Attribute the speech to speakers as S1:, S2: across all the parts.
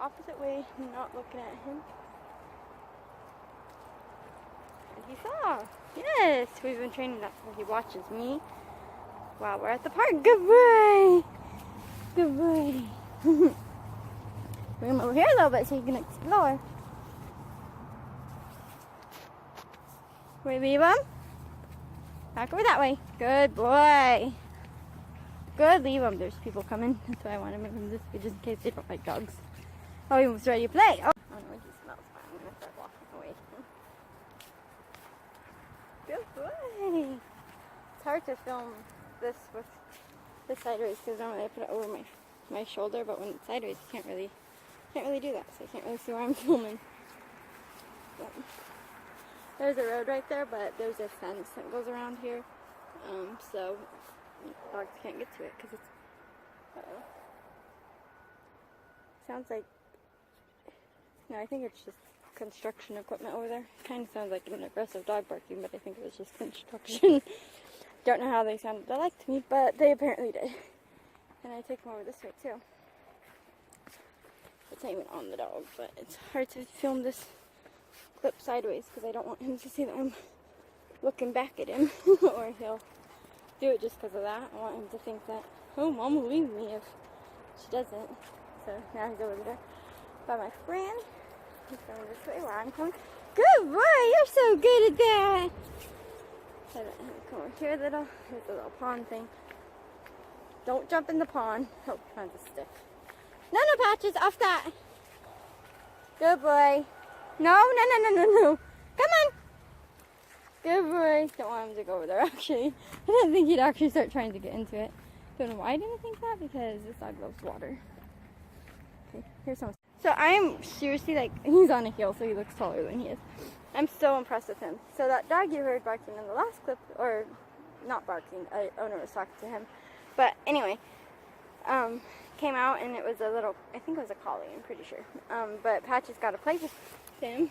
S1: opposite way, not looking at him. And he saw. Yes, we've been training that so he watches me while we're at the park. Good boy. Good boy. Bring him over here a little bit so he can explore. We leave him? Back over that way. Good boy. Good, leave him. There's people coming. That's why I want to make him this way just in case they don't like dogs. Oh, he was ready to play. Oh, I don't know, he smells fine. I'm going to start walking away. Good boy. It's hard to film this with this sideways because normally I put it over my shoulder, but when it's sideways, you can't really do that. So I can't really see where I'm filming. But there's a road right there, but there's a fence that goes around here, so dogs can't get to it because it's. Sounds like. No, I think it's just construction equipment over there. Kind of sounds like an aggressive dog barking, but I think it was just construction. Don't know how they sounded alike to me, but they apparently did. And I took them over this way too. It's not even on the dog, but it's hard to film this clip sideways because I don't want him to see that I'm looking back at him, or he'll do it just because of that. I want him to think that, oh, Mom will leave me if she doesn't. So now he's over there by my friend. He's going this way where I'm coming. Good boy, you're so good at that. Come over here, there's a little pond thing. Don't jump in the pond. Oh, found a stick. No, Patches, off that. Good boy. No. Come on. Good boy. Don't want him to go over there, actually. I didn't think he'd actually start trying to get into it. Don't know why I didn't think that, because this dog loves water. Okay, here's someone. So I'm seriously, like, he's on a hill, so he looks taller than he is. I'm so impressed with him. So that dog you heard barking in the last clip, or not barking, owner was talking to him. But anyway, came out and it was a little, I think it was a collie, I'm pretty sure. But Patches got to play with him.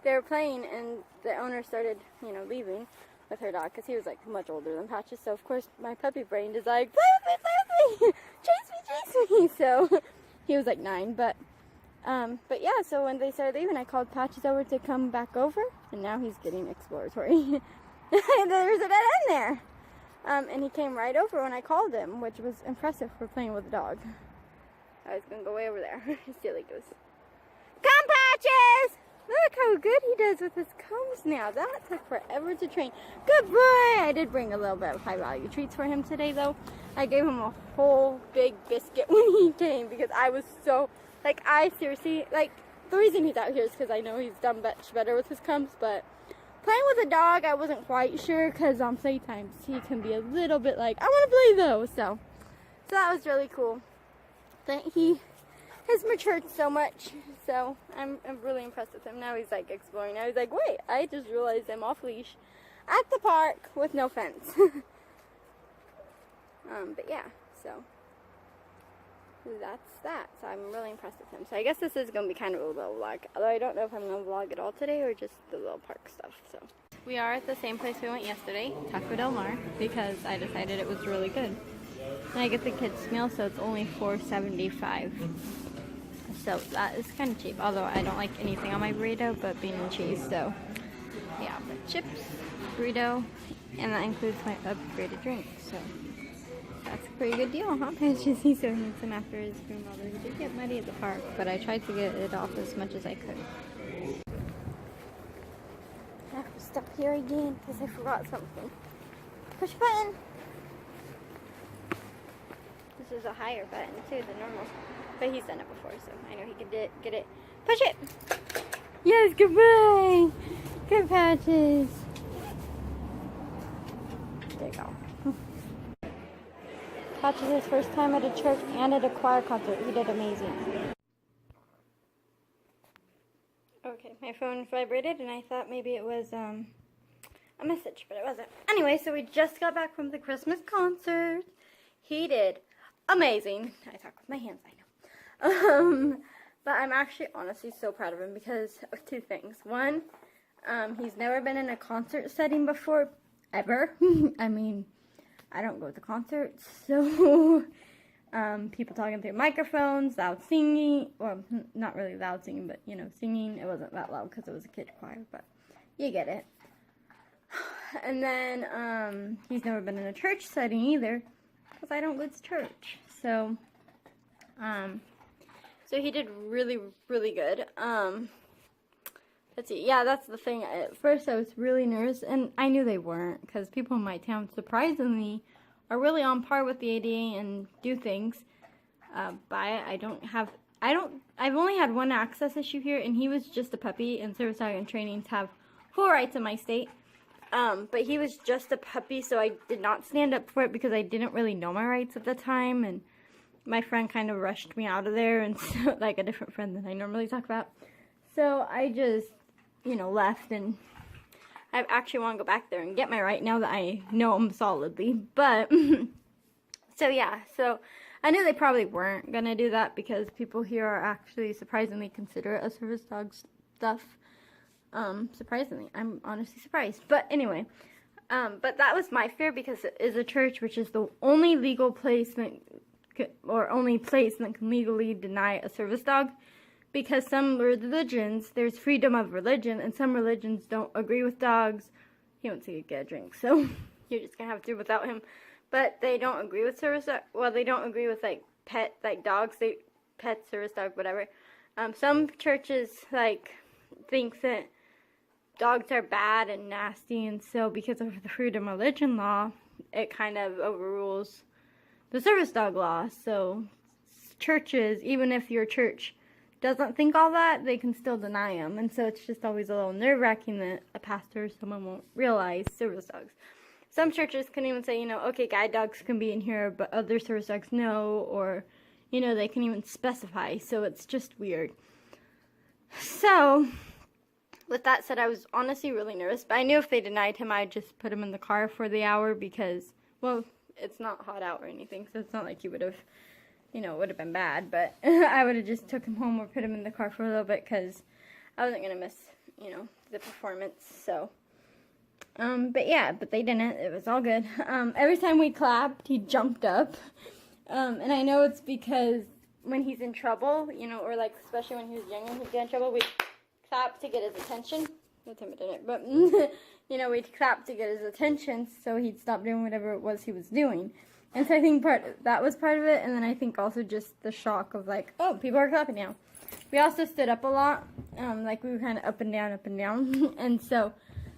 S1: They were playing and the owner started, leaving with her dog because he was like much older than Patches. So of course my puppy brain is like, play with me, chase me. So he was like 9, but yeah. So when they started leaving, I called Patches over to come back over, and now he's getting exploratory. There's a dead end there. And he came right over when I called him, which was impressive for playing with a dog. I was gonna go way over there. Silly goose. Come, Patches! Look how good he does with his combs now. That took forever to train. Good boy! I did bring a little bit of high-value treats for him today, though. I gave him a whole big biscuit when he came because I was so, I seriously, the reason he's out here is because I know he's done much better with his combs, but playing with a dog, I wasn't quite sure because on playtimes he can be a little bit like, I want to play though. So that was really cool. That he has matured so much. So I'm really impressed with him. Now he's exploring. Now he's like, wait, I just realized I'm off leash at the park with no fence. But yeah, so that's that. So I'm really impressed with him. So I guess this is going to be kind of a little vlog. Although I don't know if I'm going to vlog at all today or just the little park stuff. So we are at the same place we went yesterday, Taco Del Mar, because I decided it was really good. And I get the kids' meal, so it's only $4.75. So that is kind of cheap. Although I don't like anything on my burrito but bean and cheese. So yeah, but chips, burrito, and that includes my upgraded drink. So that's a pretty good deal, huh? Patches, he's so handsome after his grandmother. He did get muddy at the park, but I tried to get it off as much as I could. I have to stop here again because I forgot something. Push button. This is a higher button too than normal, but he's done it before, so I know he can get it. Push it. Yes, good boy. Good Patches. There you go. Patches his first time at a church and at a choir concert. He did amazing. Okay, my phone vibrated and I thought maybe it was a message, but it wasn't. Anyway, so we just got back from the Christmas concert. He did amazing. I talk with my hands, I know. But I'm actually honestly so proud of him because of 2 things. One, he's never been in a concert setting before, ever. I mean, I don't go to concerts, so people talking through microphones, loud singing, well, not really loud singing, but, you know, singing. It wasn't that loud because it was a kid choir, but you get it. And then, he's never been in a church setting either, because I don't go to church. So, so he did really, really good. Let's see, yeah, that's the thing. At first I was really nervous, and I knew they weren't, because people in my town, surprisingly, are really on par with the ADA and do things by it. I've only had one access issue here, and he was just a puppy, and service dog and trainings have full rights in my state. But he was just a puppy, so I did not stand up for it because I didn't really know my rights at the time, and my friend kind of rushed me out of there, and so, like a different friend than I normally talk about. So I just, you know, left, and I actually want to go back there and get my right now that I know them solidly. But, so yeah, so I knew they probably weren't going to do that because people here are actually surprisingly considerate of service dog stuff. Surprisingly, I'm honestly surprised. But anyway, but that was my fear because it is a church, which is the only legal place that, or only place that can legally deny a service dog. Because some religions, there's freedom of religion, and some religions don't agree with dogs. He wants to get a drink, so you're just gonna have to do without him. But they don't agree with service dog. Well, they don't agree with like dogs. Pet, service dog, whatever. Some churches like think that dogs are bad and nasty, and so because of the freedom of religion law, it kind of overrules the service dog law. So churches, even if your church doesn't think all that, they can still deny them. And so it's just always a little nerve-wracking that a pastor or someone won't realize service dogs. Some churches can even say, you know, okay, guide dogs can be in here, but other service dogs no, or, you know, they can even specify. So it's just weird. So, with that said, I was honestly really nervous, but I knew if they denied him, I'd just put him in the car for the hour because, well, it's not hot out or anything, so it's not like he would have, you know, it would have been bad, but I would have just took him home or put him in the car for a little bit because I wasn't going to miss, you know, the performance, so. But yeah, but they didn't. It was all good. Every time we clapped, he jumped up. And I know it's because when he's in trouble, you know, or like especially when he was young and he'd get in trouble, we'd clap to get his attention. No time didn't, but you know, we'd clap to get his attention so he'd stop doing whatever it was he was doing. And so I think that was part of it, and then I think also just the shock of like, oh, people are clapping now. We also stood up a lot, like we were kind of up and down, and so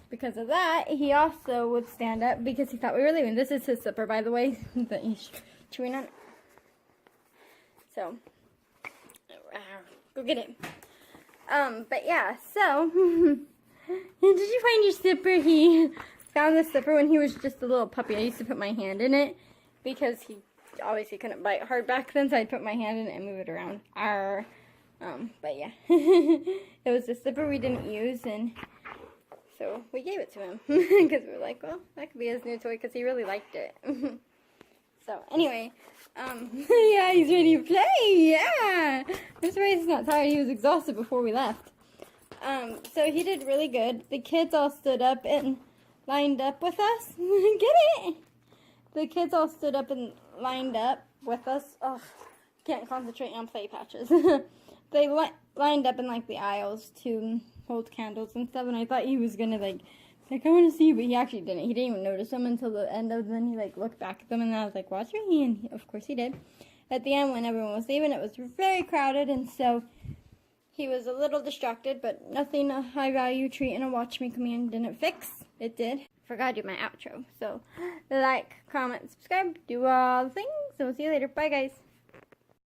S1: because of that, he also would stand up because he thought we were leaving. This is his slipper, by the way, that he's chewing on. So, go get it. But yeah, so, did you find your slipper? He found the slipper when he was just a little puppy. I used to put my hand in it because he obviously couldn't bite hard back then, so I'd put my hand in it and move it around. But yeah, it was a slipper we didn't use, and so we gave it to him because we were like, well, that could be his new toy because he really liked it. So anyway, yeah, he's ready to play. Yeah, I'm surprised he's not tired. He was exhausted before we left. So he did really good. The kids all stood up and lined up with us. Get it? The kids all stood up and lined up with us. Oh, can't concentrate on play patches. They lined up in like the aisles to hold candles and stuff, and I thought he was gonna like I want to see you, but he actually didn't. He didn't even notice them until the end of them. He like looked back at them, and I was like, watch your hand. Of course he did. At the end, when everyone was leaving, it was very crowded, and so he was a little distracted, but nothing a high-value treat and a watch me command didn't fix. It did. Forgot to do my outro. So, like, comment, subscribe, do all the things, and we'll see you later. Bye, guys.